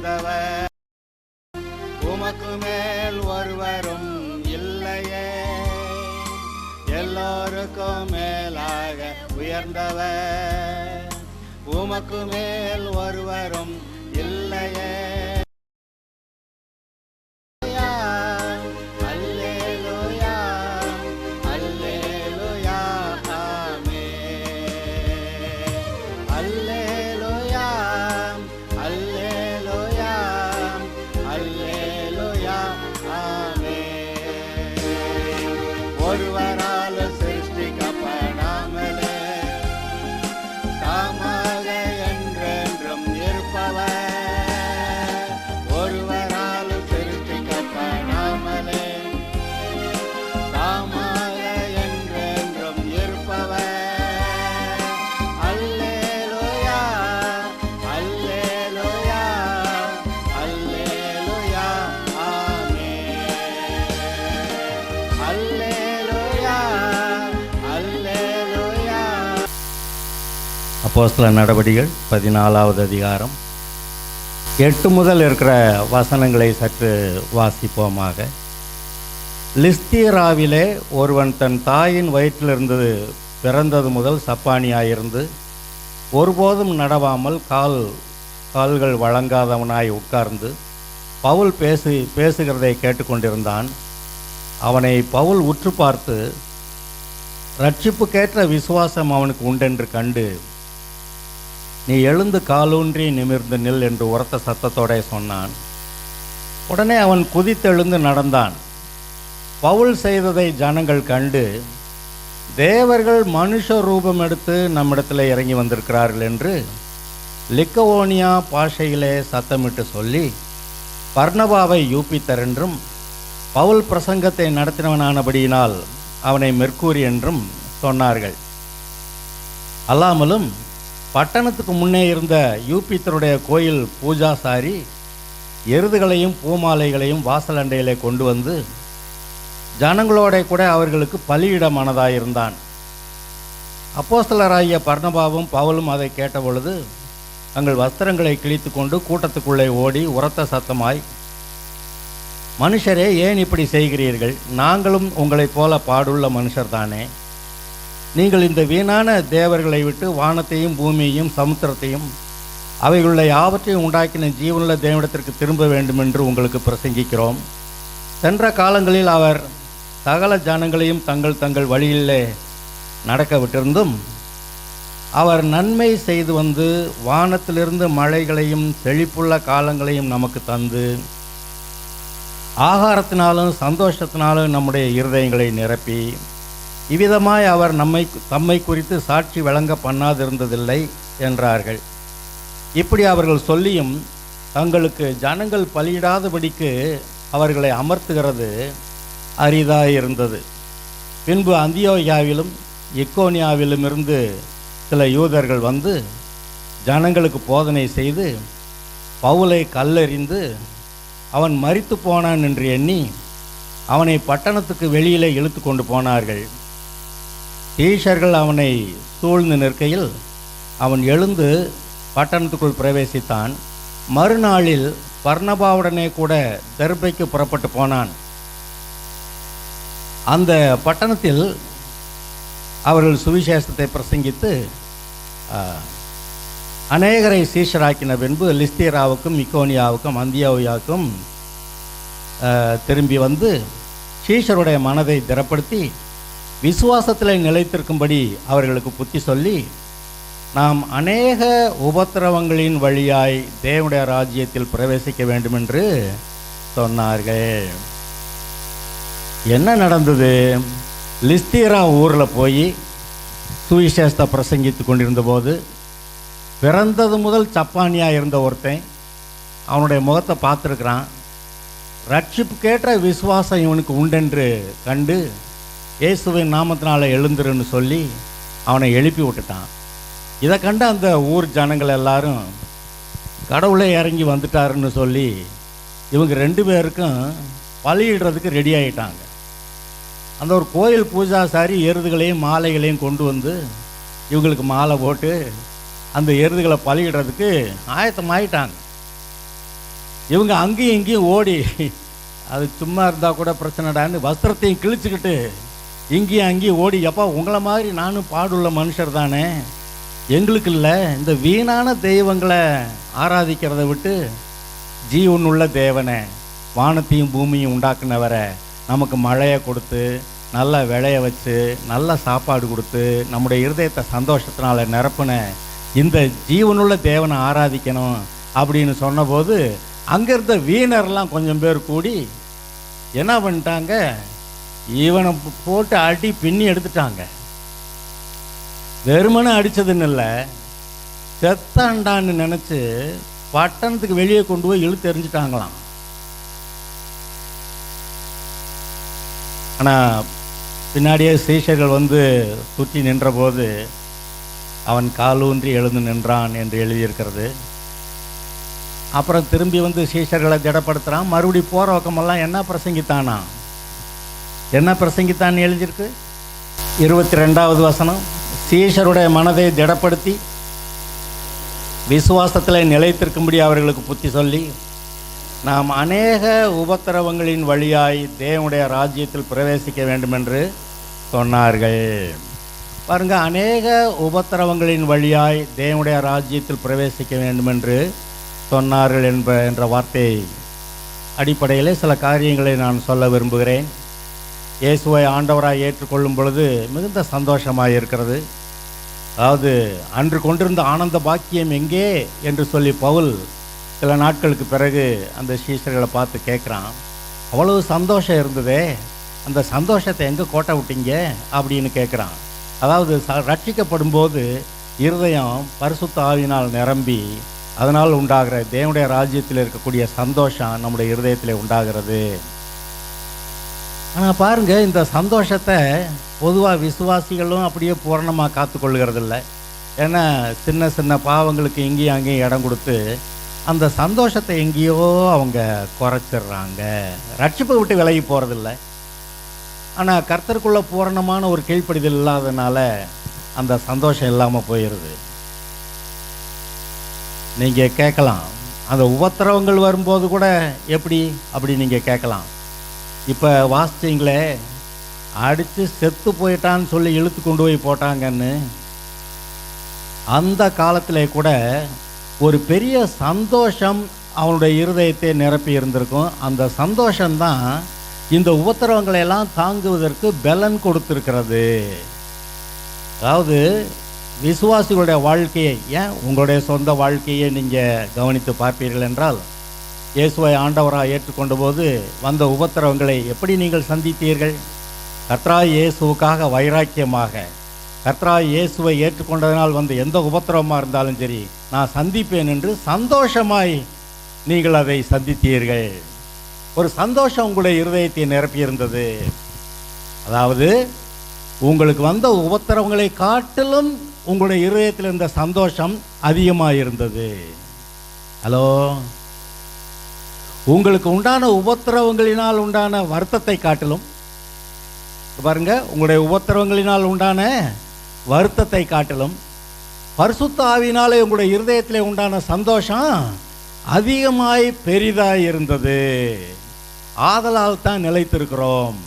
உயர்ந்தவர், உமக்கு மேல் ஒருவரும் இல்லையே. எல்லோருக்கும் மேலாக உயர்ந்தவர், உமக்கு மேல் ஒருவரும் இல்லையே. ஒருவரால் சிருஷ்டிக்கப்படாமலே தாமாக என்றென்றும் இருப்பவர், ஒருவரால் சிருஷ்டிக்கப்படாமலே தாமாக என்றென்றும் இருப்பவர். அல்லேலூயா அல்லேலூயா அல்லேலூயா ஆமென். அப்போஸ்தலர் நடவடிக்கைகள் 14வது அதிகாரம் 8 முதல் இருக்கிற வசனங்களை சற்று வாசிப்போமாக. லிஸ்திராவிலே ஒருவன் தன் தாயின் வயிற்றிலிருந்து பிறந்தது முதல் சப்பானியாயிருந்து ஒருபோதும் நடவாமல் கால்கள் வழங்காதவனாய் உட்கார்ந்து பவுல் பேசுகிறதை கேட்டுக்கொண்டிருந்தான். அவனை பவுல் உற்று பார்த்து, ரட்சிப்புக்கேற்ற விசுவாசம் அவனுக்கு உண்டென்று கண்டு, நீ எழுந்து காலூன்றி நிமிர்ந்து நில் என்று உரத்த சத்தத்தோட சொன்னான். உடனே அவன் குதித்தெழுந்து நடந்தான். பவுல் செய்ததை ஜனங்கள் கண்டு, தேவர்கள் மனுஷ ரூபம் எடுத்து நம்மிடத்தில் இறங்கி வந்திருக்கிறார்கள் என்று லிக்கவோனியா பாஷையிலே சத்தமிட்டு சொல்லி பர்னபாவை யூபித்தர் என்றும் பவுல் பிரசங்கத்தை நடத்தினவனானபடியினால் அவனை மெர்க்கூரி என்றும் சொன்னார்கள். அல்லாமலும் பட்டணத்துக்கு முன்னே இருந்த யூபித்தருடைய கோயில் பூஜாசாரி எருதுகளையும் பூமாலைகளையும் வாசல் அண்டையிலே கொண்டு வந்து ஜனங்களோட கூட அவர்களுக்கு பலியிட மனதாயிருந்தான். அப்போஸ்தலராகிய பர்னபாவும் பவுலும் அதை கேட்டபொழுது தங்கள் வஸ்திரங்களை கிழித்து கொண்டு கூட்டத்துக்குள்ளே ஓடி உரத்த சத்தமாய், மனுஷரே, ஏன் இப்படி செய்கிறீர்கள்? நாங்களும் உங்களைப் போல பாடுள்ள மனுஷர்தானே. நீங்கள் இந்த வீணான தேவர்களை விட்டு வானத்தையும் பூமியையும் சமுத்திரத்தையும் அவைகளுடைய யாவற்றையும் உண்டாக்கின ஜீவனுள்ள தேவனிடத்திற்கு திரும்ப வேண்டும் என்று உங்களுக்கு பிரசங்கிக்கிறோம். சென்ற காலங்களில் அவர் சகல ஜனங்களையும் தங்கள் வழியிலே நடக்க விட்டிருந்தும் அவர் நன்மை செய்து வந்து வானத்திலிருந்து மழைகளையும் செழிப்புள்ள காலங்களையும் நமக்கு தந்து ஆகாரத்தினாலும் சந்தோஷத்தினாலும் நம்முடைய இருதயங்களை நிரப்பி இவ்விதமாய் அவர் தம்மை குறித்து சாட்சி வழங்க பண்ணாதிருந்ததில்லை என்றார்கள். இப்படி அவர்கள் சொல்லியும் தங்களுக்கு ஜனங்கள் பலியிடாதபடிக்கு அவர்களை அமர்த்துகிறது அரிதாயிருந்தது. பின்பு அந்தியோகியாவிலும் இக்கோனியாவிலும் இருந்து சில யூதர்கள் வந்து ஜனங்களுக்கு போதனை செய்து பவுலை கல்லெறிந்து அவன் மரித்து போனான் என்று எண்ணி அவனை பட்டணத்துக்கு வெளியிலே இழுத்து கொண்டு போனார்கள். சீஷர்கள் அவனை சூழ்ந்து நிற்கையில் அவன் எழுந்து பட்டணத்துக்குள் பிரவேசித்தான். மறுநாளில் பர்னபாவுடனே கூட தெர்பைக்கு புறப்பட்டு போனான். அந்த பட்டணத்தில் அவர்கள் சுவிசேஷத்தை பிரசங்கித்து அநேகரை சீஷராக்கின பின்பு லிஸ்திராவுக்கும் இக்கோனியாவுக்கும் அந்தியோகியாவுக்கும் திரும்பி வந்து சீஷருடைய மனதை திடப்படுத்தி விசுவாசத்தில் நிலைத்திருக்கும்படி அவர்களுக்கு புத்தி சொல்லி, நாம் அநேக உபத்திரவங்களின் வழியாய் தேவனுடைய ராஜ்யத்தில் பிரவேசிக்க வேண்டும் என்று சொன்னார்கள். என்ன நடந்தது? லிஸ்திரா ஊரில் போய் சுவிசேஷத்தை பிரசங்கித்து கொண்டிருந்த போது பிறந்தது முதல் சப்பானியாக இருந்த ஒருத்தன் அவனுடைய முகத்தை பார்த்துருக்கிறான். ரட்சிப்புக்கேற்ற விசுவாசம் இவனுக்கு உண்டென்று கண்டு இயேசுவின் நாமத்தினால எழுந்துருன்னு சொல்லி அவனை எழுப்பி விட்டுட்டான். இதை கண்டு அந்த ஊர் ஜனங்கள் எல்லாரும் கடவுளை இறங்கி வந்துட்டாருன்னு சொல்லி இவங்க 2 பேருக்கும் பலியிடுறதுக்கு ரெடி ஆகிட்டாங்க. அந்த ஒரு கோயில் பூஜாசாரி எருதுகளையும் மாலைகளையும் கொண்டு வந்து இவங்களுக்கு மாலை போட்டு அந்த எருதுகளை பலியிடுறதுக்கு ஆயத்தமாயிட்டாங்க. இவங்க அங்கேயும் இங்கேயும் ஓடி, அது சும்மா இருந்தால் கூட பிரச்சனைடான்னு வஸ்திரத்தையும் கிழிச்சுக்கிட்டு இங்கேயும் அங்கேயும் ஓடி, எப்பா உங்களை மாதிரி நானும் பாடுள்ள மனுஷர் தானே, எங்களுக்கு இல்லை இந்த வீணான தெய்வங்களை ஆராதிக்கிறத விட்டு ஜீவனுள்ள தேவனை, வானத்தையும் பூமியும் உண்டாக்குனவரை, நமக்கு மழையை கொடுத்து நல்ல விளைய வச்சு நல்ல சாப்பாடு கொடுத்து நம்முடைய இருதயத்தை சந்தோஷத்தினால நிரப்புன இந்த ஜீவனுள்ள தேவனை ஆராதிக்கணும் அப்படின்னு சொன்னபோது அங்கே இருந்த வீணர்லாம் கொஞ்சம் பேர் கூடி என்ன பண்ணிட்டாங்க, இவனை போட்டு அடி பின்னி எடுத்துட்டாங்க. வெறுமனை அடித்ததுன்னு இல்லை, செத்தாண்டான்னு நினச்சி பட்டணத்துக்கு வெளியே கொண்டு போய் இழுத்து எறிஞ்சிட்டாங்களாம். ஆனால் பின்னாடியே சீஷர்கள் வந்து சுற்றி நின்றபோது அவன் காலூன்றி எழுந்து நின்றான் என்று எழுதியிருக்கிறது. அப்புறம் திரும்பி வந்து சீஷர்களை திடப்படுத்துகிறான். மறுபடி போகிற பக்கமெல்லாம் என்ன பிரசங்கித்தானா, என்ன பிரசங்கித்தான்னு எழுதியிருக்கு. 22வது வசனம், சீஷருடைய மனதை திடப்படுத்தி விசுவாசத்தில் நிலைத்திருக்கும்படி அவர்களுக்கு புத்தி சொல்லி, நாம் அநேக உபத்திரவங்களின் வழியாய் தேவனுடைய ராஜ்யத்தில் பிரவேசிக்க வேண்டுமென்று சொன்னார்கள். பாருங்க, அநேக உபத்திரவங்களின் வழியாய் தேவனுடைய ராஜ்யத்தில் பிரவேசிக்க வேண்டுமென்று சொன்னார்கள் என்ற வார்த்தை அடிப்படையில் சில காரியங்களை நான் சொல்ல விரும்புகிறேன். இயேசுவை ஆண்டவராய் ஏற்றுக்கொள்ளும் பொழுது மிகுந்த சந்தோஷமாக இருக்கிறது. அதாவது அன்று கொண்டிருந்த ஆனந்த பாக்கியம் எங்கே என்று சொல்லி பவுல் சில நாட்களுக்கு பிறகு அந்த சீஷர்களை பார்த்து கேட்குறான், அவ்வளவு சந்தோஷம் இருந்ததே, அந்த சந்தோஷத்தை எங்கே கோட்டை விட்டீங்க அப்படின்னு கேட்குறான். அதாவது ரட்சிக்கப்படும் போது இருதயம் பரிசுத்த ஆவியினால் நிரம்பி அதனால் உண்டாகிற தேவனுடைய ராஜ்யத்தில் இருக்கக்கூடிய சந்தோஷம் நம்முடைய இருதயத்தில் உண்டாகிறது. ஆனால் பாருங்கள், இந்த சந்தோஷத்தை பொதுவாக விசுவாசிகளும் அப்படியே பூரணமாக காத்துக்கொள்கிறதில்ல. ஏன்னா சின்ன சின்ன பாவங்களுக்கு இங்கேயும் அங்கேயும் இடம் கொடுத்து அந்த சந்தோஷத்தை எங்கேயோ அவங்க குறைச்சிட்றாங்க, ரட்சிப்பை விட்டு விலகி போகிறதில்ல. ஆனால் கர்த்தருக்குள்ளே பூரணமான ஒரு கீழ்ப்படிதல் இல்லாததுனால அந்த சந்தோஷம் இல்லாமல் போயிடுது. நீங்கள் கேட்கலாம், அந்த உபத்திரவங்கள் வரும்போது கூட எப்படி அப்படி நீங்கள் கேட்கலாம். இப்போ வாசிச்சிங்களே, அடித்து செத்து போயிட்டான்னு சொல்லி இழுத்து கொண்டு போய் போட்டாங்கன்னு, அந்த காலத்திலே கூட ஒரு பெரிய சந்தோஷம் அவனுடைய இருதயத்தை நிரப்பி இருந்திருக்கும். அந்த சந்தோஷம்தான் இந்த உபத்திரவங்களை எல்லாம் தாங்குவதற்கு பலன் கொடுத்திருக்கிறது. அதாவது விசுவாசிகளுடைய வாழ்க்கையை, ஏன் உங்களுடைய சொந்த வாழ்க்கையை நீங்கள் கவனித்து பார்ப்பீர்கள் என்றால், இயேசுவை ஆண்டவராக ஏற்றுக்கொண்ட போது வந்த உபத்திரவங்களை எப்படி நீங்கள் சந்தித்தீர்கள்? கர்த்தராகிய இயேசுவுக்காக வைராக்கியமாக, கர்த்தராகிய இயேசுவை ஏற்றுக்கொண்டதனால் வந்து எந்த உபத்திரவமாக இருந்தாலும் சரி நான் சந்திப்பேன் என்று சந்தோஷமாய் நீங்கள் அதை சந்தித்தீர்கள். ஒரு சந்தோஷம் உங்களுடைய இருதயத்தை நிரப்பியிருந்தது. அதாவது உங்களுக்கு வந்த உபத்திரவங்களை காட்டிலும் உங்களுடைய இருதயத்தில் இருந்த சந்தோஷம் அதிகமாக இருந்தது. ஹலோ, உங்களுக்கு உண்டான உபத்திரவங்களினால் உண்டான வருத்தத்தை காட்டிலும், பாருங்க, உங்களுடைய உபத்திரவங்களினால் உண்டான வருத்தத்தை காட்டிலும் பரிசுத்த ஆவியினாலே உங்களுடைய இருதயத்திலே உண்டான சந்தோஷம் அதிகமாய் பெரிதாய் இருந்தது. ஆதலால் தான் நிலைத்திருக்கிறோம்.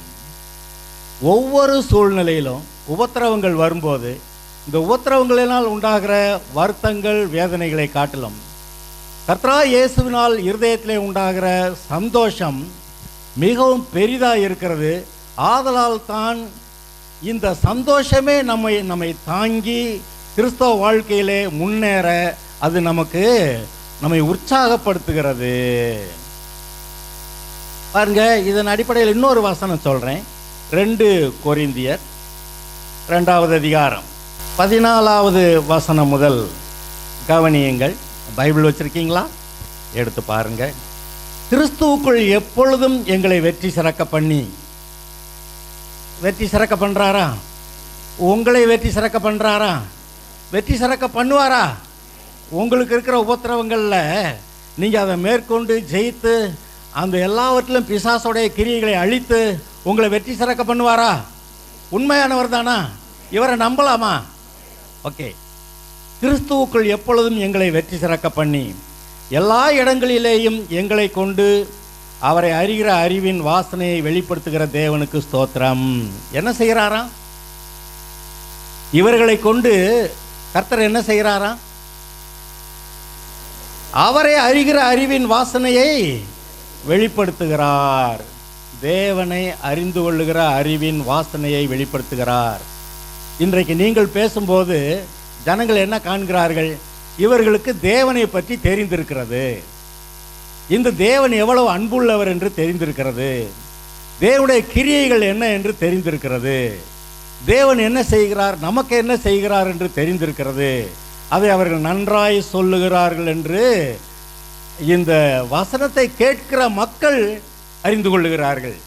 ஒவ்வொரு சூழ்நிலையிலும் உபத்திரவங்கள் வரும்போது இந்த உபத்திரவங்களினால் உண்டாகிற வருத்தங்கள் வேதனைகளை காட்டிலும் கர்த்தராகிய இயேசுவினால் இருதயத்திலே உண்டாகிற சந்தோஷம் மிகவும் பெரிதாக இருக்கிறது. ஆதலால் தான் இந்த சந்தோஷமே நம்மை தாங்கி கிறிஸ்தவ வாழ்க்கையிலே முன்னேற அது நம்மை உற்சாகப்படுத்துகிறது. பாருங்க, இதன் அடிப்படையில் இன்னொரு வசனம் சொல்கிறேன். 2 கொரிந்தியர் 2வது அதிகாரம் 14வது வசனம் முதல் கவனியுங்கள். பைபிள் வச்சுருக்கீங்களா? எடுத்து பாருங்க. கிறிஸ்துவுக்குள் எப்பொழுதும் எங்களை வெற்றி சிறக்க பண்ணுறாரா? உங்களை வெற்றி சிறக்க பண்ணுறாரா? வெற்றி சிறக்க பண்ணுவாரா? உங்களுக்கு இருக்கிற உபத்திரவங்களில் நீங்கள் அதை மேற்கொண்டு ஜெயித்து அந்த எல்லாவற்றிலும் பிசாசுடைய கிரியைகளை அழித்து உங்களை வெற்றி சிறக்க பண்ணுவாரா? உண்மையானவர் தானா? இவரை நம்பலாமா? ஓகே. கிறிஸ்துவுக்குள் எப்பொழுதும் எங்களை வெற்றி சிறக்க பண்ணி எல்லா இடங்களிலேயும் எங்களை கொண்டு அவரை அறிகிற அறிவின் வாசனையை வெளிப்படுத்துகிற தேவனுக்கு ஸ்தோத்திரம். என்ன செய்கிறாராம்? இவர்களை கொண்டு கர்த்தர் என்ன செய்கிறாராம்? அவரை அறிகிற அறிவின் வாசனையை வெளிப்படுத்துகிறார். தேவனை அறிந்து கொள்ளுகிற அறிவின் வாசனையை வெளிப்படுத்துகிறார். இன்றைக்கு நீங்கள் பேசும்போது ஜனங்கள் என்ன காண்கிறார்கள்? இவர்களுக்கு தேவனை பற்றி தெரிந்திருக்கிறது, இந்த தேவன் எவ்வளவு அன்புள்ளவர் என்று தெரிந்திருக்கிறது, தேவனுடைய கிரியைகள் என்ன என்று தெரிந்திருக்கிறது, தேவன் என்ன செய்கிறார், நமக்கு என்ன செய்கிறார் என்று தெரிந்திருக்கிறது. அதை அவர்கள் நன்றாய் சொல்லுகிறார்கள் என்று இந்த வசனத்தை கேட்கிற மக்கள் அறிந்து கொள்ளுகிறார்கள்.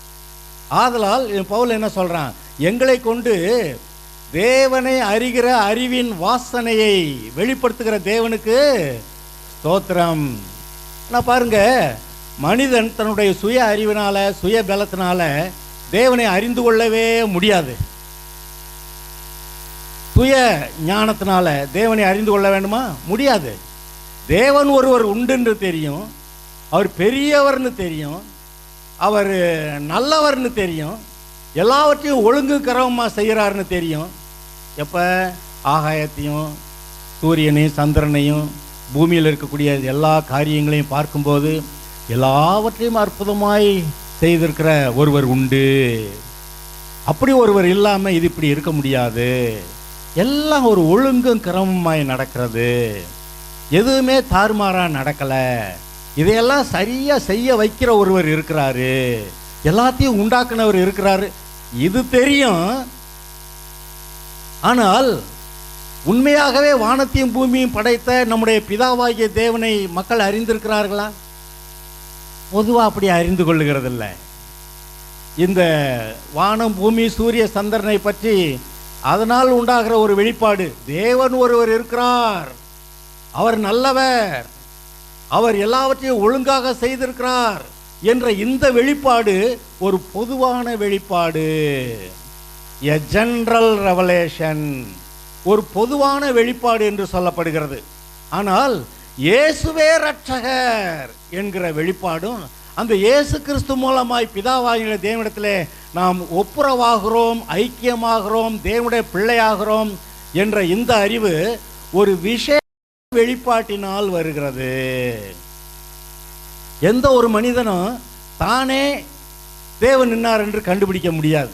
ஆதலால் பவுல் என்ன சொல்றான்? எங்களை கொண்டு தேவனை அறிகிற அறிவின் வாசனையை வெளிப்படுத்துகிற தேவனுக்கு ஸ்தோத்திரம். நான் பாருங்க, மனிதன் தன்னுடைய சுய அறிவினால சுய பலத்தினால தேவனை அறிந்து கொள்ளவே முடியாது. சுய ஞானத்தினால தேவனை அறிந்து கொள்ள வேண்டுமா? முடியாது. தேவன் ஒருவர் உண்டு தெரியும், அவர் பெரியவர்னு தெரியும், அவர் நல்லவர்னு தெரியும், எல்லாவற்றையும் ஒழுங்கு கிரமமாக செய்கிறாருன்னு தெரியும். எப்போ? ஆகாயத்தையும் சூரியனையும் சந்திரனையும் பூமியில் இருக்கக்கூடிய எல்லா காரியங்களையும் பார்க்கும்போது எல்லாவற்றையும் அற்புதமாய் செய்திருக்கிற ஒருவர் உண்டு. அப்படி ஒருவர் இல்லாமல் இது இப்படி இருக்க முடியாது. எல்லாம் ஒரு ஒழுங்கும் கிரமமாய் நடக்கிறது, எதுவுமே தாறுமாறாக நடக்கலை. இதையெல்லாம் சரியாக செய்ய வைக்கிற ஒருவர் இருக்கிறாரு, எல்லாத்தையும் உண்டாக்குனவர் இருக்கிறாரு, இது தெரியும். ஆனால் உண்மையாகவே வானத்தையும் பூமியும் படைத்த நம்முடைய பிதாவாகிய தேவனை மக்கள் அறிந்திருக்கிறார்களா? பொதுவாக அப்படி அறிந்து கொள்ளுகிறதில்ல. இந்த வானம் பூமி சூரிய சந்திரனை பற்றி அதனால் உண்டாகிற ஒரு வெளிப்பாடு, தேவன் ஒருவர் இருக்கிறார், அவர் நல்லவர், அவர் எல்லாவற்றையும் ஒழுங்காக செய்திருக்கிறார் என்ற இந்த வெளிப்பாடு ஒரு பொதுவான வெளிப்பாடு, எ ஜெனரல் ரெவலேஷன், ஒரு பொதுவான வெளிப்பாடு என்று சொல்லப்படுகிறது. ஆனால் இயேசுவே இரட்சகர் என்கிற வெளிப்பாடும், அந்த இயேசு கிறிஸ்து மூலமாய் பிதாவாகிய தேவனிடத்திலே நாம் ஒப்புரவாகிறோம், ஐக்கியமாகிறோம், தேவனுடைய பிள்ளையாகிறோம் என்ற இந்த அறிவு ஒரு விஷய வெளிப்பாட்டினால் வருகிறது. எந்த ஒரு மனிதனும் தானே தேவன் நின்னார் என்று கண்டுபிடிக்க முடியாது.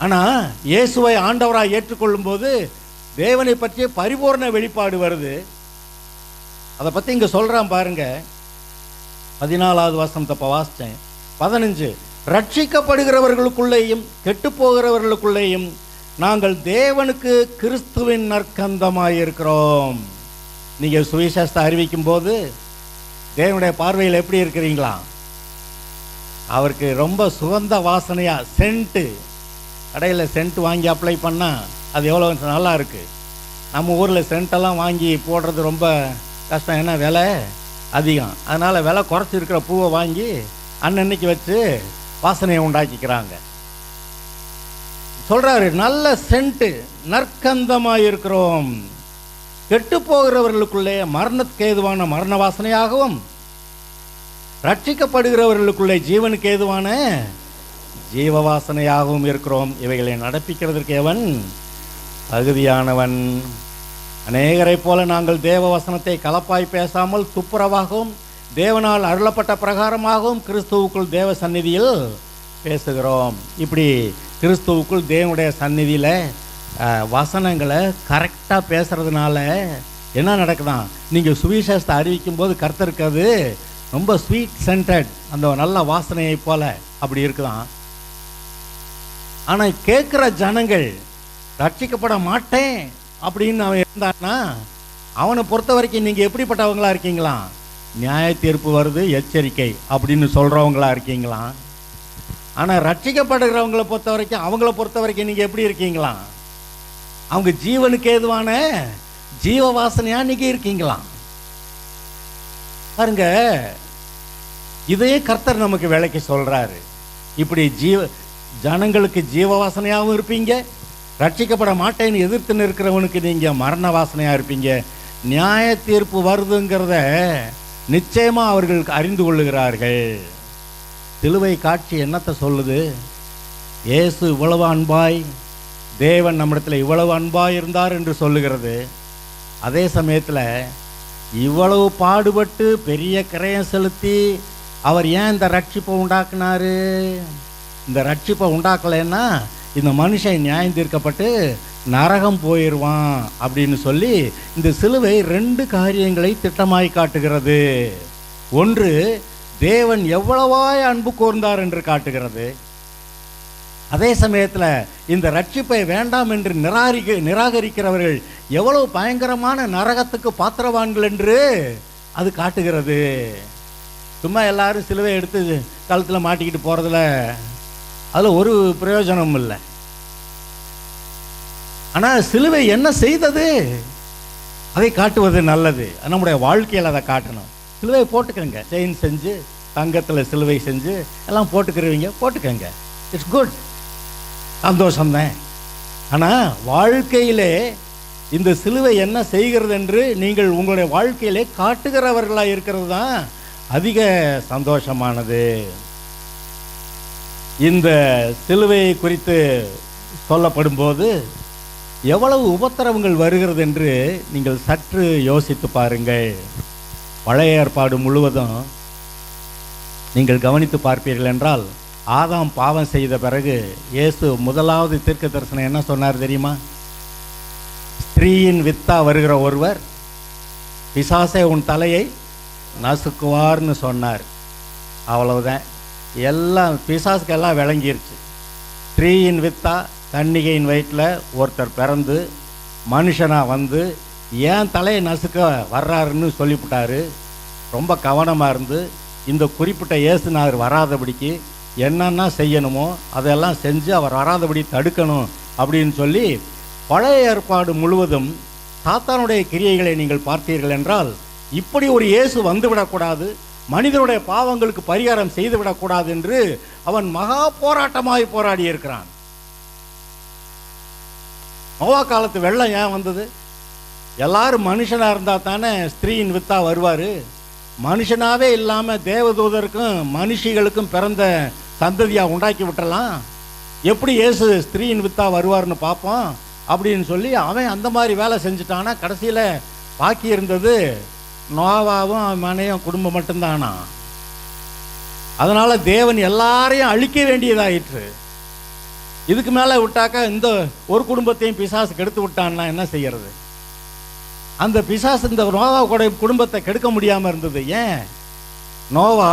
ஆனால் இயேசுவை ஆண்டவராக ஏற்றுக்கொள்ளும் போது தேவனை பற்றிய பரிபூர்ண வெளிப்பாடு வருது. அதை பற்றி இங்கே சொல்கிறான் பாருங்க, 14வது வசனத்தை வாசித்தேன். 15, ரட்சிக்கப்படுகிறவர்களுக்குள்ளேயும் கெட்டு போகிறவர்களுக்குள்ளேயும் நாங்கள் தேவனுக்கு கிறிஸ்துவின் நற்கந்தமாயிருக்கிறோம். நீங்கள் சுவிசேஷத்தை அறிவிக்கும் போது தேவனுடைய பார்வையில் எப்படி இருக்கிறீங்களா? அவருக்கு ரொம்ப சுகந்த வாசனையாக சென்ட்டு, கடையில் சென்ட் வாங்கி அப்ளை பண்ணால் அது எவ்வளோ நல்லா இருக்குது. நம்ம ஊரில் சென்ட்டெல்லாம் வாங்கி போடுறது ரொம்ப கஷ்டம், ஏன்னா விலை அதிகம். அதனால் விலை குறைச்சி இருக்கிற பூவை வாங்கி அன்னன்னைக்கு வச்சு வாசனையை உண்டாக்கிக்கிறாங்க. சொல்கிறாரு, நல்ல சென்ட்டு நற்கந்தமாக இருக்கிறோம், கெட்டு போகிறவர்களுக்குள்ளே மரணத்துக்கு ஏதுவான மரண வாசனையாகவும் ரட்சிக்கப்படுகிறவர்களுக்குள்ளே ஜீவனுக்கு ஏதுவான ஜீவ வாசனையாகவும் இருக்கிறோம். இவைகளை நடப்பிக்கிறதற்கு எவன் தகுதியானவன்? அநேகரை போல நாங்கள் தேவ வசனத்தை கலப்பாய் பேசாமல் துப்புரவாகவும் தேவனால் அருளப்பட்ட பிரகாரமாகவும் கிறிஸ்துவுக்குள் தேவ சந்நிதியில் பேசுகிறோம். இப்படி கிறிஸ்துவுக்குள் தேவனுடைய சந்நிதியில் வசனங்களை கரெக்டாக பேசுகிறதுனால என்ன நடக்குதான்? நீங்கள் சுவிசேஷத்தை அறிவிக்கும் போது கர்த்தருக்கு அது ரொம்ப ஸ்வீட் சென்டட், அந்த நல்ல வாசனையை போல அப்படி இருக்குதான். ஆனால் கேட்குற ஜனங்கள் ரட்சிக்கப்பட மாட்டேன் அப்படின்னு அவன் இருந்தான்னா அவனை பொறுத்த வரைக்கும் நீங்கள் எப்படிப்பட்டவங்களா இருக்கீங்களா? நியாய தீர்ப்பு வருது, எச்சரிக்கை அப்படின்னு சொல்கிறவங்களா இருக்கீங்களா? ஆனால் ரட்சிக்கப்படுகிறவங்களை பொறுத்த வரைக்கும், அவங்கள பொறுத்த வரைக்கும் நீங்கள் எப்படி இருக்கீங்களா? அவங்க ஜீவனுக்கு ஏதுவான ஜீவ வாசனையா நீங்கள் இருக்கீங்களா? பாருங்க, இதையே கர்த்தர் நமக்கு விலைக்கு சொல்கிறாரு. இப்படி ஜனங்களுக்கு ஜீவ வாசனையாகவும் இருப்பீங்க, ரட்சிக்கப்பட மாட்டேன்னு எதிர்த்து நிற்கிறவனுக்கு நீங்கள் மரண வாசனையாக இருப்பீங்க. நியாய தீர்ப்பு வருதுங்கிறத நிச்சயமாக அவர்கள் அறிந்து கொள்ளுகிறார்கள். சிலுவை காட்சி என்னத்தை சொல்லுது? இயேசு இவ்வளவு அன்பாய், தேவன் நம்மிடத்தில் இவ்வளவு அன்பாய் இருந்தார் என்று சொல்லுகிறது. அதே சமயத்தில் இவ்வளவு பாடுபட்டு பெரிய கிரயம் செலுத்தி அவர் ஏன் இந்த ரட்சிப்பை உண்டாக்குனாரு? இந்த ரட்சிப்பை உண்டாக்கலைன்னா இந்த மனுஷன் நியாயம் தீர்க்கப்பட்டு நரகம் போயிடுவான் அப்படின்னு சொல்லி இந்த சிலுவை 2 காரியங்களை திட்டமாய் காட்டுகிறது. ஒன்று, தேவன் எவ்வளவாய் அன்பு கூர்ந்தார் என்று காட்டுகிறது. அதே சமயத்தில் இந்த ரட்சிப்பை வேண்டாம் என்று நிராகரிக்கிறவர்கள் எவ்வளவு பயங்கரமான நரகத்துக்கு பாத்திரவான்கள் என்று அது காட்டுகிறது. சும்மா எல்லாரும் சிலுவை எடுத்து கழுத்தில் மாட்டிக்கிட்டு போகிறதுல அதில் ஒரு பிரயோஜனமும் இல்லை. ஆனால் சிலுவை என்ன செய்தது அதை காட்டுவது நல்லது. நம்முடைய வாழ்க்கையில் அதை காட்டணும். சிலுவை போட்டுக்கங்க, செயின் செஞ்சு தங்கத்தில் சிலுவை செஞ்சு எல்லாம் போட்டுக்கிறவங்க போட்டுக்கங்க, இட்ஸ் குட், சந்தோஷம்தான். ஆனால் வாழ்க்கையிலே இந்த சிலுவை என்ன செய்கிறது என்று நீங்கள் உங்களுடைய வாழ்க்கையிலே காட்டுகிறவர்களாக இருக்கிறது தான் அதிக சந்தோஷமானது. இந்த சிலுவையை குறித்து சொல்லப்படும் போது எவ்வளவு உபத்திரவங்கள் வருகிறது என்று நீங்கள் சற்று யோசித்து பாருங்கள். பழைய ஏற்பாடு முழுவதும் நீங்கள் கவனித்து பார்ப்பீர்கள் என்றால், ஆதாம் பாவம் செய்த பிறகு இயேசு முதலாவது தீர்க்க தரிசனம் என்ன சொன்னார் தெரியுமா? ஸ்திரீயின் வித்தா வருகிற ஒருவர் பிசாசே உன் தலையை நசுக்குவார்னு சொன்னார். அவ்வளவுதான், எல்லாம் பிசாசுக்கு எல்லாம் விளங்கிருச்சு. ஸ்திரீயின் வித்தா, கன்னிகையின் வயிற்றில் ஒருத்தர் பிறந்து மனுஷனாக வந்து ஏன் தலையை நசுக்க வர்றாருன்னு சொல்லிவிட்டாரு. ரொம்ப கவனமாக இருந்து இந்த குறிப்பிட்ட இயேசுநாதர் வராதபடிக்கு என்னென்ன செய்யணுமோ அதெல்லாம் செஞ்சு அவர் வராதபடி தடுக்கணும் அப்படின்னு சொல்லி பழைய ஏற்பாடு முழுவதும் சாத்தானுடைய கிரியைகளை நீங்கள் பார்த்தீர்கள் என்றால், இப்படி ஒரு இயேசு வந்துவிடக்கூடாது, மனிதனுடைய பாவங்களுக்கு பரிகாரம் செய்துவிடக்கூடாது என்று அவன் மகா போராட்டமாய் போராடி இருக்கிறான். நோவா காலத்து வெள்ளம் ஏன் வந்தது? எல்லாரும் மனுஷனாக இருந்தால் தானே ஸ்திரீயின் வித்தா வருவார். மனுஷனாகவே இல்லாமல் தேவதூதருக்கும் மனுஷிகளுக்கும் பிறந்த சந்ததியாக உண்டாக்கி விட்டுறலாம். எப்படி இயேசு ஸ்திரீயின் வித்தா வருவார்னு பார்ப்போம் அப்படின்னு சொல்லி அவன் அந்த மாதிரி வேலை செஞ்சுட்டானா. கடைசியில் பாக்கி இருந்தது நோவாவும் அவன் மனையும் குடும்பம் மட்டும்தானா. அதனால் தேவன் எல்லாரையும் அழிக்க வேண்டியதாயிற்று. இதுக்கு மேலே விட்டாக்கா இந்த ஒரு குடும்பத்தையும் பிசாசு கெடுத்து விட்டான்னா என்ன செய்யறது? அந்த பிசாசு இந்த நோவா கூட குடும்பத்தை கெடுக்க முடியாமல் இருந்தது. ஏன்? நோவா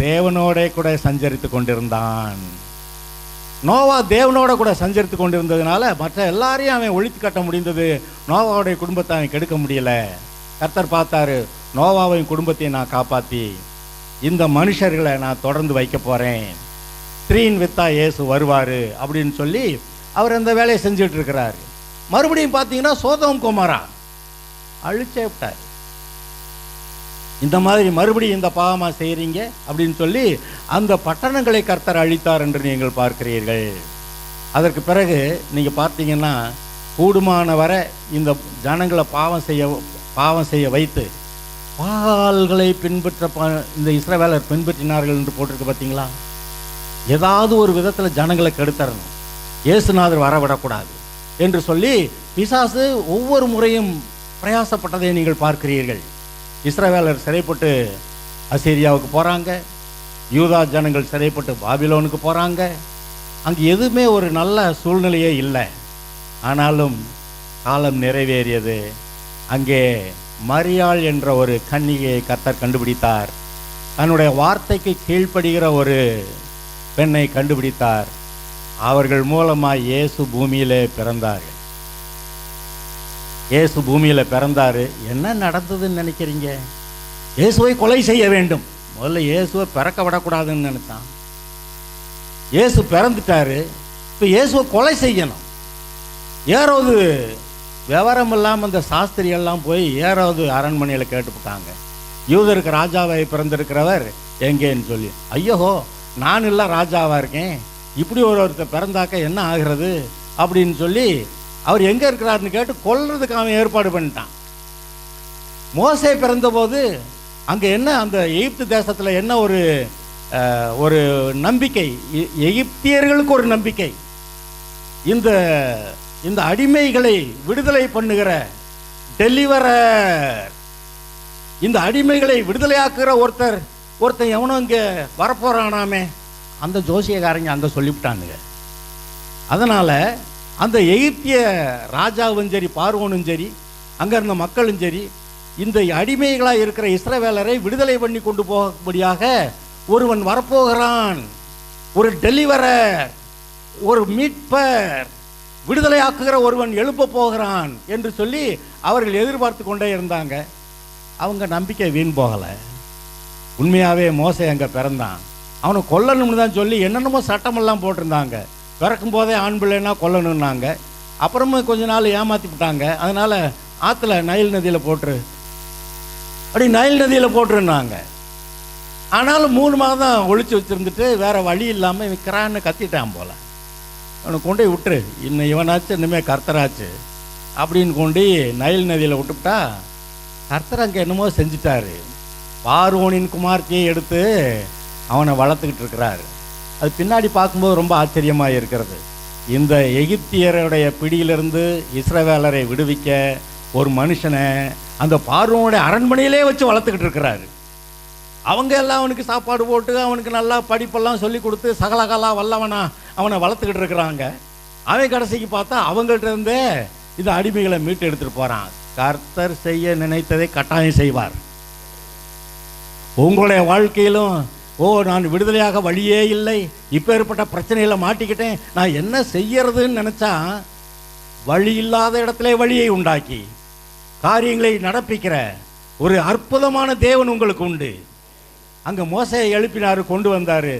தேவனோட கூட சஞ்சரித்து கொண்டிருந்தான். நோவா தேவனோட கூட சஞ்சரித்து கொண்டிருந்ததுனால மற்ற எல்லாரையும் அவன் ஒழித்து கட்ட முடிந்தது. நோவாவுடைய குடும்பத்தை அவன் கெடுக்க முடியல. கர்த்தர் பார்த்தாரு, நோவாவின் குடும்பத்தையும் நான் காப்பாற்றி இந்த மனுஷர்களை நான் தொடர்ந்து வைக்க போகிறேன், ஸ்திரீயின் வித்தா இயேசு வருவார் அப்படின்னு சொல்லி அவர் அந்த வேலையை செஞ்சுட்டு இருக்கிறார். மறுபடியும் பார்த்தீங்கன்னா சோதோம் குமாரா அழிச்சே விட்டார். இந்த மாதிரி மறுபடியும் இந்த பாவமாக செய்கிறீங்க அப்படின்னு சொல்லி அந்த பட்டணங்களை கர்த்தர் அழித்தார் என்று நீங்கள் பார்க்கிறீர்கள். அதற்கு பிறகு நீங்கள் பார்த்தீங்கன்னா கூடுமான வரை இந்த ஜனங்களை பாவம் செய்ய வைத்து பாகால்களை இந்த இஸ்ரவேலர் பின்பற்றினார்கள் என்று போட்டிருக்கு. பார்த்தீங்களா? ஏதாவது ஒரு விதத்தில் ஜனங்களை கெடுத்தரணும், இயேசுநாதர் வரவிடக்கூடாது என்று சொல்லி பிசாசு ஒவ்வொரு முறையும் பிரயாசப்பட்டதை நீங்கள் பார்க்கிறீர்கள். இஸ்ரவேலர் சிறைப்பட்டு அசீரியாவுக்கு போகிறாங்க, யூதா ஜனங்கள் சிறைப்பட்டு பாபிலோனுக்கு போகிறாங்க. அங்கே எதுவுமே ஒரு நல்ல சூழ்நிலையே இல்லை. ஆனாலும் காலம் நிறைவேறியது. அங்கே மரியாள் என்ற ஒரு கன்னிகையை கர்த்தர் கண்டுபிடித்தார். தன்னுடைய வார்த்தைக்கு கீழ்ப்படுகிற ஒரு பெண்ணை கண்டுபிடித்தார். அவர்கள் மூலமாக இயேசு பூமியிலே பிறந்தார்கள். இயேசு பூமியில் பிறந்தார். என்ன நடந்ததுன்னு நினைக்கிறீங்க? இயேசுவை கொலை செய்ய வேண்டும். முதல்ல இயேசுவை பிறக்க விடக்கூடாதுன்னு நினைத்தான். இயேசு பிறந்துட்டாரு, இப்போ இயேசுவை கொலை செய்யணும். ஏரோது விவரம் இல்லாமல் அந்த சாஸ்திரியெல்லாம் போய் ஏரோது அரண்மனையில் கேட்டுவிட்டாங்க, யூதருக்கு ராஜாவை பிறந்திருக்கிறவர் எங்கேன்னு சொல்லி. ஐயோ, நான் இல்லை ராஜாவாக இருக்கேன், இப்படி ஒருத்தர் பிறந்தாக்க என்ன ஆகிறது அப்படின்னு சொல்லி அவர் எங்கே இருக்கிறாருன்னு கேட்டு கொல்றதுக்கு அவன் ஏற்பாடு பண்ணிட்டான். மோசே பிறந்தபோது அங்கே என்ன, அந்த எகிப்து தேசத்தில் என்ன ஒரு ஒரு நம்பிக்கை, எகிப்தியர்களுக்கு ஒரு நம்பிக்கை, இந்த இந்த அடிமைகளை விடுதலை பண்ணுகிற டெலிவரர், இந்த அடிமைகளை விடுதலையாக்குற ஒருத்தன் எவனும் இங்கே வரப்போறானாமே, அந்த ஜோசியக்காரங்க அங்கே சொல்லிவிட்டானுங்க. அதனால் அந்த எகிப்திய ராஜாவும் சரி, பார்வோனும் சரி, அங்கே இருந்த மக்களும் சரி, இந்த அடிமைகளாக இருக்கிற இஸ்ரவேலரை விடுதலை பண்ணி கொண்டு போகும்படியாக ஒருவன் வரப்போகிறான், ஒரு டெலிவரர், ஒரு மீட்பர், விடுதலையாக்குகிற ஒருவன் எழுப்ப போகிறான் என்று சொல்லி அவர்கள் எதிர்பார்த்து கொண்டே இருந்தாங்க. அவங்க நம்பிக்கை வீண் போகலை. உண்மையாகவே மோசே அங்கே பிறந்தான். அவனை கொல்லணும்னு தான் சொல்லி என்னென்னமோ சட்டமெல்லாம் போட்டிருந்தாங்க. பிறக்கும் போதே ஆண் பிள்ளைன்னா கொல்லணுன்னாங்க. அப்புறமா கொஞ்ச நாள் ஏமாற்றி விட்டாங்க. அதனால் ஆற்றுல நைல் நதியில் போட்டுரு, அப்படி நைல் நதியில் போட்டுருந்தாங்க. ஆனாலும் 3 மாதம் ஒழிச்சு வச்சுருந்துட்டு வேறு வழி இல்லாமல் விற்கிறான்னு கத்திட்டான் போல். அவனை கொண்டு போய் விட்டுரு, இன்னும் இவனாச்சு இனிமேல் கர்த்தராச்சு அப்படின்னு கொண்டு நைல் நதியில் விட்டுவிட்டா கர்த்தர் அங்கே என்னமோ செஞ்சிட்டாரு. பார்வோனின் குமார்த்தியை எடுத்து அவனை வளர்த்துக்கிட்டு இருக்கிறாரு. அது பின்னாடி பார்க்கும்போது ரொம்ப ஆச்சரியமாக இருக்கிறது. இந்த எகிப்தியருடைய பிடியிலிருந்து இஸ்ரவேலரை விடுவிக்க ஒரு மனுஷனை அந்த பார்வோனுடைய அரண்மனையிலே வச்சு வளர்த்துக்கிட்டு இருக்கிறாரு. அவங்க எல்லாம் அவனுக்கு சாப்பாடு போட்டு அவனுக்கு நல்லா படிப்பெல்லாம் சொல்லி கொடுத்து சகலகலா வல்லவனா அவனை வளர்த்துக்கிட்டு இருக்கிறாங்க. அவன் கடைசிக்கு பார்த்தா அவங்கள்ட்ட இருந்தே இந்த அடிமைகளை மீட்டு எடுத்துகிட்டு போகிறான். கர்த்தர் செய்ய நினைத்ததை கட்டாயம் செய்வார். உங்களுடைய வாழ்க்கையிலும் நான் விடுதலையாக வழியே இல்லை, இப்போ ஏற்பட்ட பிரச்சனையில் மாட்டிக்கிட்டேன், நான் என்ன செய்யறதுன்னு நினச்சா வழி இல்லாத இடத்துல வழியை உண்டாக்கி காரியங்களை நடப்பிக்கிற ஒரு அற்புதமான தேவன் உங்களுக்கு உண்டு. அங்கே மோசையை எழுப்பினார், கொண்டு வந்தார்.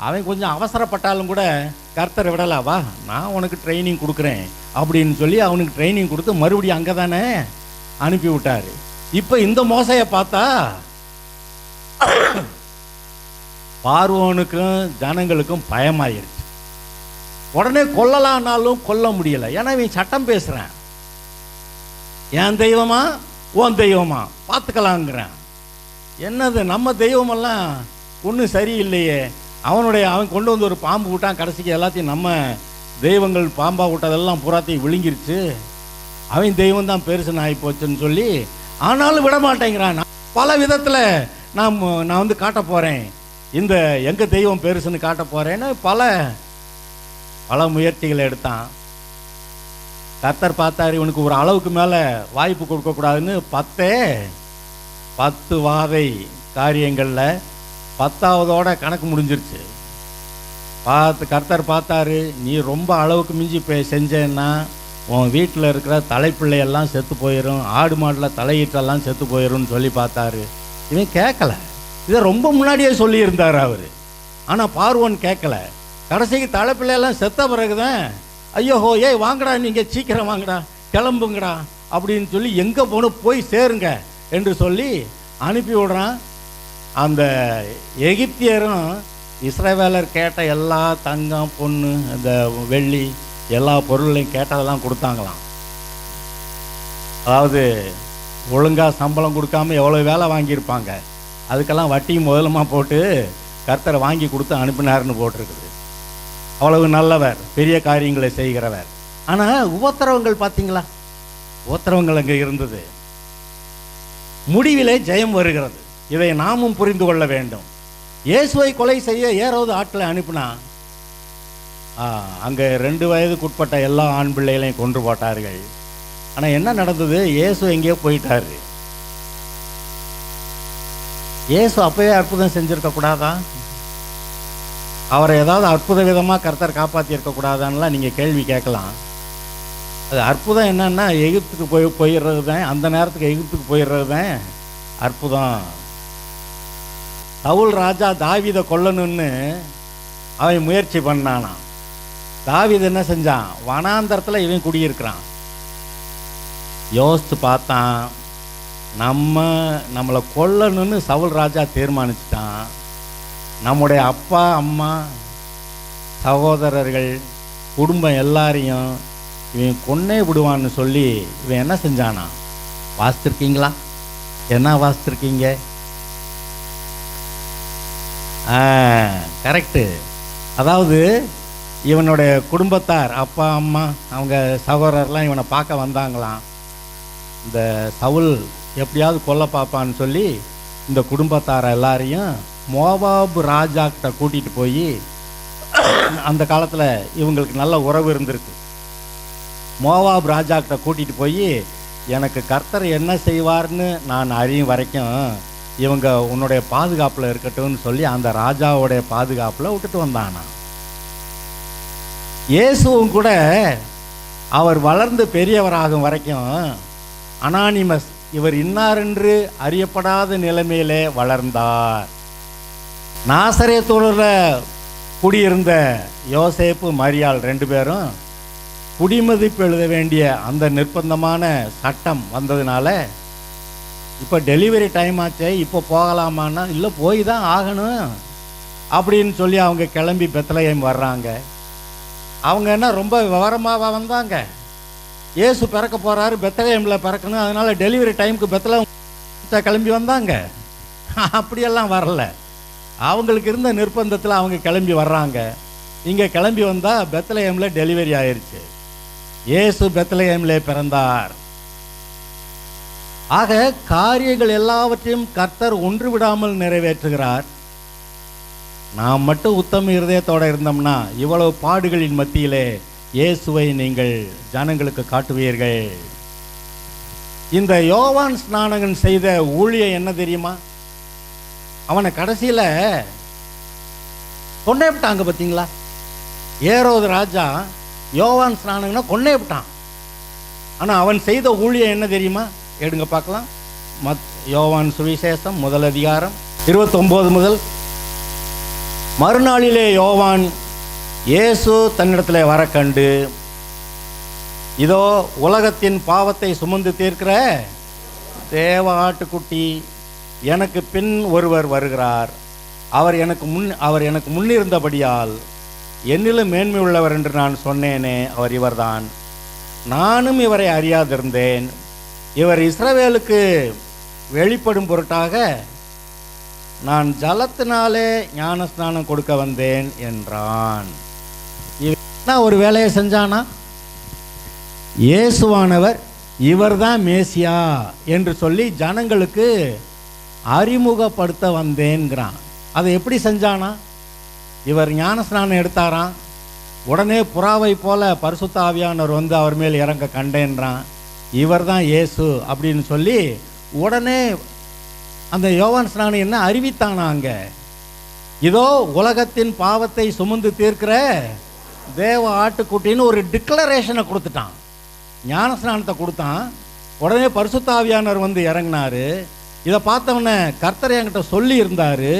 அவன் கொஞ்சம் அவசரப்பட்டாலும் கூட கர்த்தரை விடலாவா, நான் உனக்கு ட்ரைனிங் கொடுக்குறேன் அப்படின்னு சொல்லி அவனுக்கு ட்ரைனிங் கொடுத்து மறுபடியும் அங்கே தானே அனுப்பி விட்டார். இப்போ இந்த மோசையை பார்த்தா பார்வோனுக்கும் ஜனங்களுக்கும் பயமாயிருச்சு. உடனே கொல்லலான்னாலும் கொல்ல முடியலை. ஏன்னா இவன் சட்டம் பேசுகிறான். என் தெய்வமா உன் தெய்வமா பார்த்துக்கலாங்கிறான். என்னது நம்ம தெய்வமெல்லாம் ஒன்றும் சரியில்லையே. அவன் கொண்டு வந்து ஒரு பாம்பு விட்டான், கடைசிக்கு எல்லாத்தையும் நம்ம தெய்வங்கள் பாம்பாக விட்டதெல்லாம் பூராத்தையும் விழுங்கிருச்சு, அவன் தெய்வம் தான் பெருசுன்னு ஆகி போச்சுன்னு சொல்லி ஆனாலும் விட மாட்டேங்கிறான். பல விதத்தில் நான் வந்து காட்ட போகிறேன், இந்த எங்கள் தெய்வம் பெருசுன்னு காட்ட போகிறேன்னு பல முயற்சிகளை எடுத்தான். கர்த்தர் பார்த்தார், இவனுக்கு ஒரு அளவுக்கு மேலே வாய்ப்பு கொடுக்கக்கூடாதுன்னு 10 வாதை காரியங்களில் 10ஆவதோட கணக்கு முடிஞ்சிருச்சு. கர்த்தர் பார்த்தாரு, நீ ரொம்ப அளவுக்கு மிஞ்சி செஞ்சேன்னா உன் வீட்டில் இருக்கிற தலைப்பிள்ளையெல்லாம் செத்து போயிடும், ஆடு மாடில் தலையீட்டெல்லாம் செத்து போயிடும்னு சொல்லி பார்த்தாரு. இவன் கேட்கல. இதை ரொம்ப முன்னாடியே சொல்லியிருந்தார் அவர். ஆனால் பார்வோன் கேட்கல. கடைசிக்கு தலைப்பிள்ளையெல்லாம் செத்த பிறகுதான் ஐயோஹோ ஏய் வாங்கடா, நீங்கள் சீக்கிரம் வாங்கடா, கிளம்புங்கடா அப்படின்னு சொல்லி எங்கே போய் சேருங்க என்று சொல்லி அனுப்பி விடுறான். அந்த எகிப்தியரும் இஸ்ரவேலர் கேட்ட எல்லா தங்கம் பொண்ணு இந்த வெள்ளி எல்லா பொருளையும் கேட்டதெல்லாம் கொடுத்தாங்களாம். அதாவது ஒழுங்காக சம்பளம் கொடுக்காம எவ்வளோ வேலை வாங்கியிருப்பாங்க, அதுக்கெல்லாம் வட்டியும் முதலுமா போட்டு கர்த்தரை வாங்கி கொடுத்து அனுப்பினார்னு போட்டிருக்குது. அவ்வளவு நல்லவர், பெரிய காரியங்களை செய்கிறவர். ஆனால் உபத்திரவங்கள் பார்த்தீங்களா, உபத்திரவங்கள் அங்கே இருந்தது. முடிவிலே ஜெயம் வருகிறது. இதை நாமும் புரிந்து கொள்ள வேண்டும். இயேசுவை கொலை செய்ய ஏரோது ஆட்களை அனுப்பினா அங்கே 2 வயதுக்குட்பட்ட எல்லா ஆண் பிள்ளைகளையும் கொன்று போட்டார்கள். ஆனால் என்ன நடந்தது, இயேசு எங்கேயோ போயிட்டாரு. இயேசு அப்பவே அற்புதம் செஞ்சிருக்க கூடாதா? அவரை ஏதாவது அற்புத விதமாக கர்த்தர் காப்பாற்றி இருக்கக்கூடாதான்லாம் நீங்கள் கேள்வி கேட்கலாம். அது அற்புதம் என்னன்னா எகிப்துக்கு போயிடுறது தான், அந்த நேரத்துக்கு எகிப்துக்கு போயிடுறது தான் அற்புதம். சவுல் ராஜா தாவீதை கொல்லணும்னு அவன் முயற்சி பண்ணானா. தாவீது என்ன செஞ்சான், வனாந்தரத்தில் இவன் குடியிருக்கிறான். யோசித்து பார்த்தான், நம்மளை கொல்லணும்னு சவுல் ராஜா தீர்மானிச்சிட்டான். நம்முடைய அப்பா அம்மா சகோதரர்கள் குடும்பம் எல்லாரையும் இவன் கொன்னே விடுவான்னு சொல்லி இவன் என்ன செஞ்சானா, வாசித்திருக்கீங்களா? என்ன வாசித்திருக்கீங்க? கரெக்டு. அதாவது இவனுடைய குடும்பத்தார், அப்பா அம்மா அவங்க சகோதரர்லாம் இவனை பார்க்க வந்தாங்களாம். இந்த சவுல் எப்படியாவது கொல்ல பார்ப்பான்னு சொல்லி இந்த குடும்பத்தார் எல்லாரையும் மோவாபு ராஜாக்கிட்ட கூட்டிகிட்டு போய், அந்த காலத்தில் இவங்களுக்கு நல்ல உறவு இருந்திருக்கு, மோவாபு ராஜாக்கிட்ட கூட்டிகிட்டு போய் எனக்கு கர்த்தர் என்ன செய்வார்னு நான் அறியும் வரைக்கும் இவங்க உன்னுடைய பாதுகாப்பில் இருக்கட்டும்னு சொல்லி அந்த ராஜாவுடைய பாதுகாப்பில் விட்டுட்டு வந்தானா. இயேசுவும் கூட அவர் வளர்ந்து பெரியவராகும் வரைக்கும் அனானிமஸ், இவர் இன்னார் என்று அறியப்படாத நிலைமையிலே வளர்ந்தார். நாசரேத்தூரில் குடியிருந்த யோசேப்பு மரியாள் 2 பேரும் குடிமதிப்பு எழுத வேண்டிய அந்த நிர்பந்தமான சட்டம் வந்ததுனால, இப்போ டெலிவரி டைம் ஆச்சே, இப்போ போகலாமான்னா இல்லை போய் தான் ஆகணும் அப்படின்னு சொல்லி அவங்க கிளம்பி பெத்லகேம் வர்றாங்க. அவங்க என்ன ரொம்ப விவரமாக வந்தாங்க, இயேசு பிறக்க போகிறாரு, பெத்லகேமில் பிறக்கணும், அதனால் டெலிவரி டைமுக்கு பெத்லகேம் கிளம்பி வந்தாங்க? அப்படியெல்லாம் வரல. அவங்களுக்கு இருந்த நிர்பந்தத்தில் அவங்க கிளம்பி வர்றாங்க. இங்கே கிளம்பி வந்தால் பெத்லகேமில் டெலிவரி ஆயிடுச்சு. இயேசு பெத்லகேமிலே பிறந்தார். ஆக காரியங்கள் எல்லாவற்றையும் கர்த்தர் ஒன்று விடாமல் நிறைவேற்றுகிறார். நாம் மட்டும் உத்தம இருதயத்தோடு இருந்தோம்னா இவ்வளவு பாடுகளின் மத்தியிலே இயேசுவை நீங்கள் ஜனங்களுக்கு காட்டுவீர்கள். இந்த யோவான் ஸ்நானகன் செய்த ஊழியம் என்ன தெரியுமா? அவனை கடைசியில் கொண்டே விட்டாங்க. பார்த்தீங்களா? ஏரோது ராஜா யோவான் ஸ்நானகனை கொண்டே விட்டான். ஆனால் அவன் செய்த ஊழியம் என்ன தெரியுமா? எடுங்க பார்க்கலாம். யோவான் சுவிசேஷம் 1 அதிகாரம் 29 முதல். மறுநாளிலே யோவான் இயேசு தன்னிடத்தில் வர கண்டு, இதோ உலகத்தின் பாவத்தை சுமந்து தீர்க்கிற தேவ ஆட்டுக்குட்டி, எனக்கு பின் ஒருவர் வருகிறார், அவர் எனக்கு முன்னிருந்தபடியால் என்னிலும் மேன்மை உள்ளவர் என்று நான் சொன்னேனே, அவர் இவர்தான். நானும் இவரை அறியாதிருந்தேன். இவர் இஸ்ரவேலுக்கு வெளிப்படும் பொருட்டாக நான் ஜலத்தினாலே ஞான ஸ்நானம் கொடுக்க வந்தேன் என்றான். இவன் ஒரு வேலையை செஞ்சானா? இயேசுவானவர் இவர்தான் மேசியா என்று சொல்லி ஜனங்களுக்கு அறிமுகப்படுத்த வந்தேன்கிறான். அதை எப்படி செஞ்சானா? இவர் ஞானஸ்நானம் எடுத்தாராம். உடனே புறாவை போல பரிசுத்த ஆவியானவர் வந்து அவர் மேல் இறங்க கண்டேன்றான். இவர் தான் இயேசு அப்படின்னு சொல்லி உடனே அந்த யோவான் ஸ்நானம் என்ன அறிவித்தானாங்க? இதோ உலகத்தின் பாவத்தை சுமந்து தீர்க்கிற தேவ ஆட்டுக்குட்டின்னு ஒரு டிக்ளரேஷனை கொடுத்துட்டான். ஞானஸ்நானத்தை கொடுத்தான். உடனே பரிசுத்த ஆவியானவர் வந்து இறங்கினார். இதை பார்த்தவொடனே கர்த்தர் என்கிட்ட சொல்லி இருந்தார்,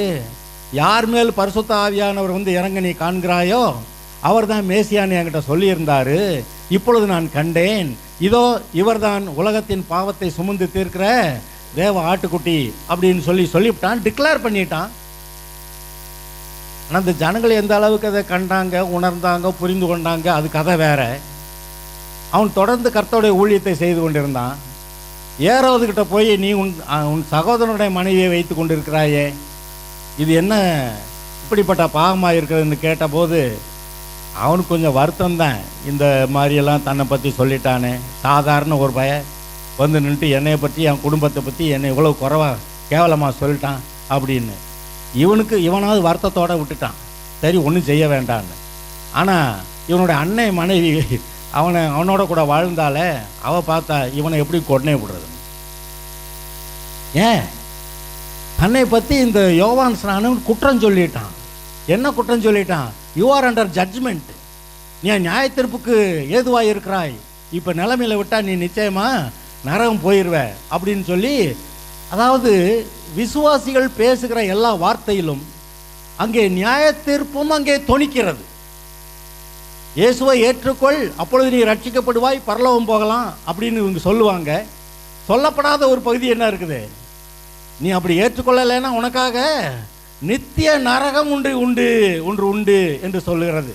யார் மேல் பரிசுத்த ஆவியானவர் வந்து இறங்க நீ காண்கிறாயோ அவர் தான் மேசியான்னு என்கிட்ட சொல்லியிருந்தார். இப்பொழுது நான் கண்டேன், இதோ இவர்தான் உலகத்தின் பாவத்தை சுமந்து தீர்க்கிற தேவ ஆட்டுக்குட்டி அப்படின்னு சொல்லிவிட்டான், டிக்ளேர் பண்ணிட்டான். ஆனால் அந்த ஜனங்கள் எந்த அளவுக்கு அதை கண்டாங்க, உணர்ந்தாங்க, புரிந்து கொண்டாங்க, அது கதை வேற. அவன் தொடர்ந்து கர்த்தருடைய ஊழியத்தை செய்து கொண்டிருந்தான். ஏரோதுகிட்ட போய் நீ உன் சகோதரனுடைய மனைவியை வைத்து கொண்டிருக்கிறாயே, இது என்ன இப்படிப்பட்ட பாவமாக இருக்கிறதுன்னு கேட்டபோது அவனுக்கு கொஞ்சம் வருத்தம் தான். இந்த மாதிரியெல்லாம் தன்னை பற்றி சொல்லிட்டானே, சாதாரண ஒரு பையன் வந்து நின்றுட்டு என்னையை பற்றி என் குடும்பத்தை பற்றி என்னை இவ்வளோ குறைவாக கேவலமாக சொல்லிட்டான் அப்படின்னு இவனாவது வருத்தத்தோடு விட்டுட்டான். சரி, ஒன்றும் செய்ய வேண்டான்னு. ஆனால் இவனுடைய அன்னை மனைவி அவனோட கூட வாழ்ந்தாலே அவள் பார்த்தா இவனை எப்படி கொன்னே விடுறது. ஏன் தன்னை பற்றி இந்த யோவான் ஸ்நானன் குற்றம் சொல்லிட்டான். என்ன குற்றம் சொல்லிட்டான்? யூ ஆர் அண்டர் ஜட்ஜ்மெண்ட், நீ நியாய தீர்ப்புக்கு ஏதுவாக இருக்கிறாய், இப்போ நிலைமையில் விட்டால் நீ நிச்சயமா நரகம் போயிடுவ அப்படின்னு சொல்லி, அதாவது விசுவாசிகள் பேசுகிற எல்லா வார்த்தையிலும் அங்கே நியாய தீர்ப்பும் அங்கே தொனிக்கிறது. இயேசுவை ஏற்றுக்கொள், அப்பொழுது நீ ரட்சிக்கப்படுவாய், பரலோகம் போகலாம் அப்படின்னு இவங்க சொல்லுவாங்க. சொல்லப்படாத ஒரு பகுதி என்ன இருக்குது? நீ அப்படி ஏற்றுக்கொள்ளலைன்னா உனக்காக நித்திய நரகம் ஒன்று உண்டு என்று சொல்லுகிறது.